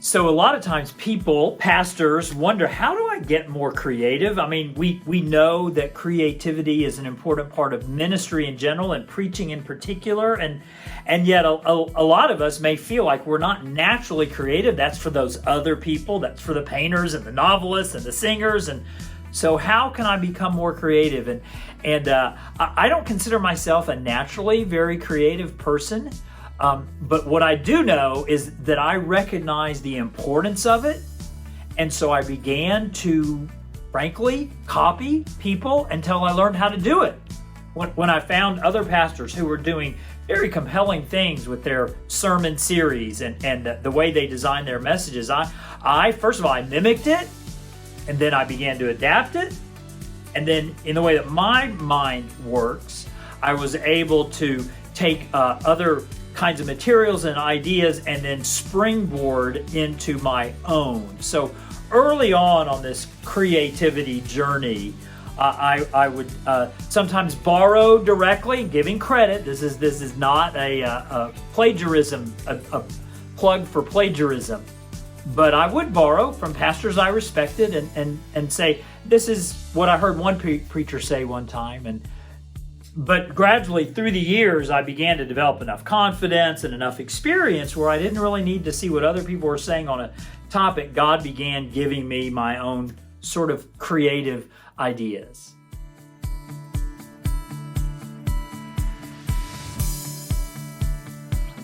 So a lot of times pastors wonder, how do I get more creative? I mean, we know that creativity is an important part of ministry in general and preaching in particular. And yet a lot of us may feel like we're not naturally creative. That's for those other people. That's for the painters and the novelists and the singers. And so how can I become more creative? And I don't consider myself a naturally very creative person. But what I do know is that I recognize the importance of it. And so I began to, frankly, copy people until I learned how to do it. When I found other pastors who were doing very compelling things with their sermon series and the way they designed their messages, I first of all, I mimicked it, and then I began to adapt it. And then in the way that my mind works, I was able to take other kinds of materials and ideas and then springboard into my own. So early on this creativity journey, I would sometimes borrow directly, giving credit. This is not a plagiarism, a plug for plagiarism. But I would borrow from pastors I respected and say, this is what I heard one preacher say one time. But gradually through the years, I began to develop enough confidence and enough experience where I didn't really need to see what other people were saying on a topic. God began giving me my own sort of creative ideas.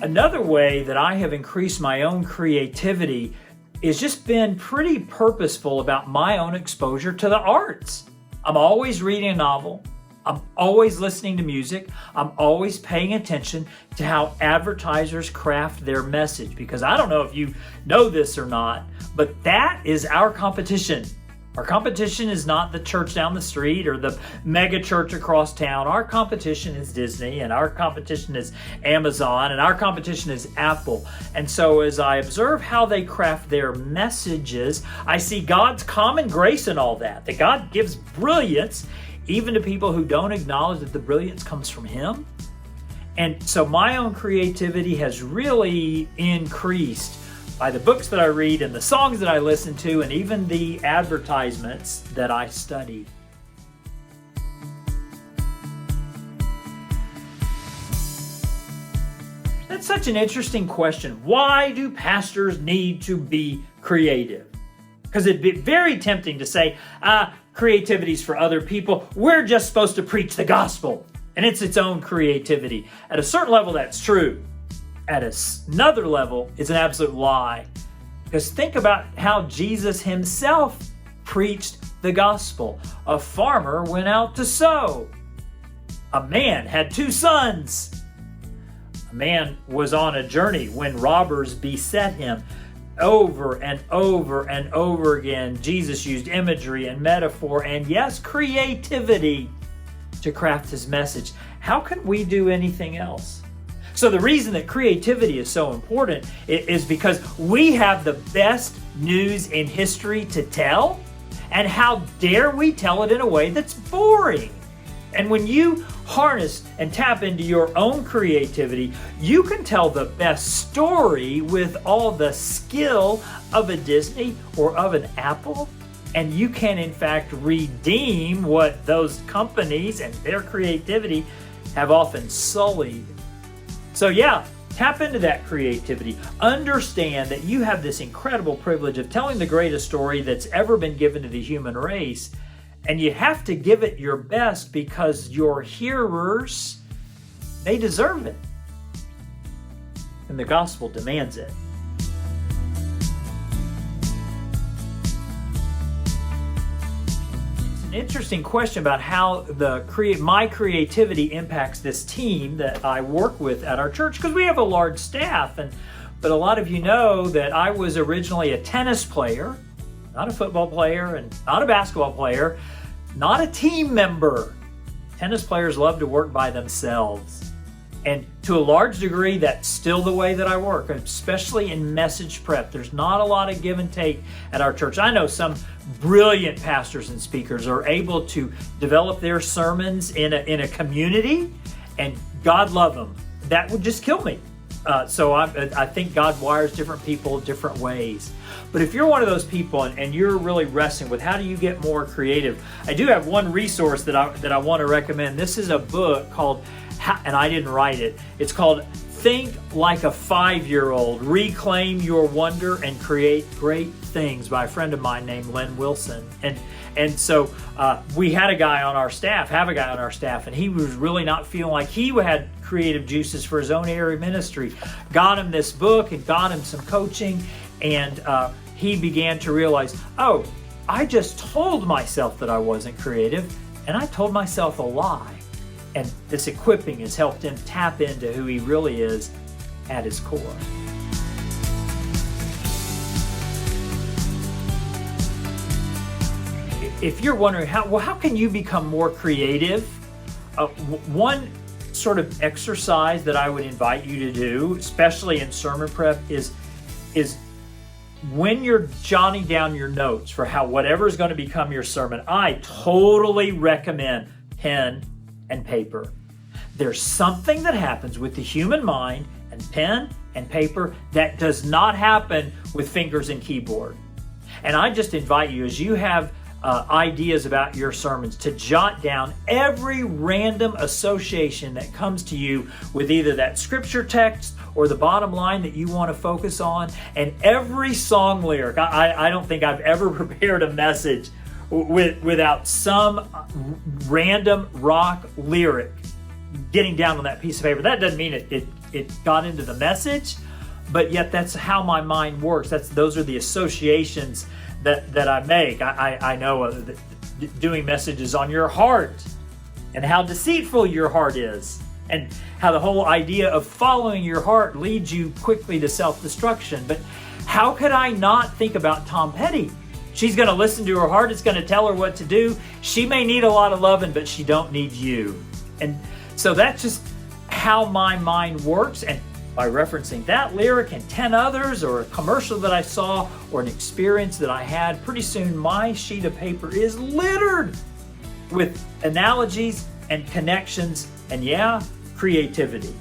Another way that I have increased my own creativity is just been pretty purposeful about my own exposure to the arts. I'm always reading a novel. I'm always listening to music. I'm always paying attention to how advertisers craft their message, because I don't know if you know this or not, but that is our competition. Our competition is not the church down the street or the mega church across town. Our competition is Disney, and our competition is Amazon, and our competition is Apple. And so as I observe how they craft their messages, I see God's common grace in all that God gives brilliance even to people who don't acknowledge that the brilliance comes from Him. And so my own creativity has really increased by the books that I read and the songs that I listen to and even the advertisements that I study. That's such an interesting question. Why do pastors need to be creative? Because it'd be very tempting to say, creativity's for other people. We're just supposed to preach the gospel, and it's its own creativity. At a certain level, that's true. At another level, it's an absolute lie. Because think about how Jesus himself preached the gospel. A farmer went out to sow. A man had 2 sons. A man was on a journey when robbers beset him. Over and over and over again, Jesus used imagery and metaphor and, yes, creativity to craft his message. How can we do anything else? So the reason that creativity is so important is because we have the best news in history to tell, and how dare we tell it in a way that's boring? And when you harness and tap into your own creativity, you can tell the best story with all the skill of a Disney or of an Apple. And you can, in fact, redeem what those companies and their creativity have often sullied. So yeah, tap into that creativity. Understand that you have this incredible privilege of telling the greatest story that's ever been given to the human race. And you have to give it your best because your hearers, they deserve it. And the gospel demands it. It's an interesting question about how my creativity impacts this team that I work with at our church, because we have a large staff. But a lot of you know that I was originally a tennis player, not a football player and not a basketball player, not a team member. Tennis players love to work by themselves. And to a large degree, that's still the way that I work, especially in message prep. There's not a lot of give and take at our church. I know some brilliant pastors and speakers are able to develop their sermons in a community, and God love them. That would just kill me. So I think God wires different people different ways. But if you're one of those people and you're really wrestling with how do you get more creative, I do have one resource that I want to recommend. This is a book called, and I didn't write it, it's called Think Like a 5-Year-Old, Reclaim Your Wonder and Create Great Things by a friend of mine named Len Wilson. And so we had a guy on our staff, and he was really not feeling like he had creative juices for his own area of ministry. Got him this book and got him some coaching, and he began to realize, oh, I just told myself that I wasn't creative, and I told myself a lie. And this equipping has helped him tap into who he really is at his core. If you're wondering how can you become more creative? One sort of exercise that I would invite you to do, especially in sermon prep, is when you're jotting down your notes for whatever is going to become your sermon, I totally recommend pen and paper. There's something that happens with the human mind and pen and paper that does not happen with fingers and keyboard. And I just invite you, as you have ideas about your sermons, to jot down every random association that comes to you with either that scripture text or the bottom line that you want to focus on, and every song lyric. I don't think I've ever prepared a message without some random rock lyric getting down on that piece of paper. That doesn't mean it got into the message, but yet that's how my mind works. Those are the associations that I make. I know doing messages on your heart and how deceitful your heart is, and how the whole idea of following your heart leads you quickly to self-destruction. But how could I not think about Tom Petty? She's going to listen to her heart. It's going to tell her what to do. She may need a lot of loving, but she don't need you. And so that's just how my mind works. And by referencing that lyric and 10 others, or a commercial that I saw, or an experience that I had, pretty soon my sheet of paper is littered with analogies and connections and, creativity.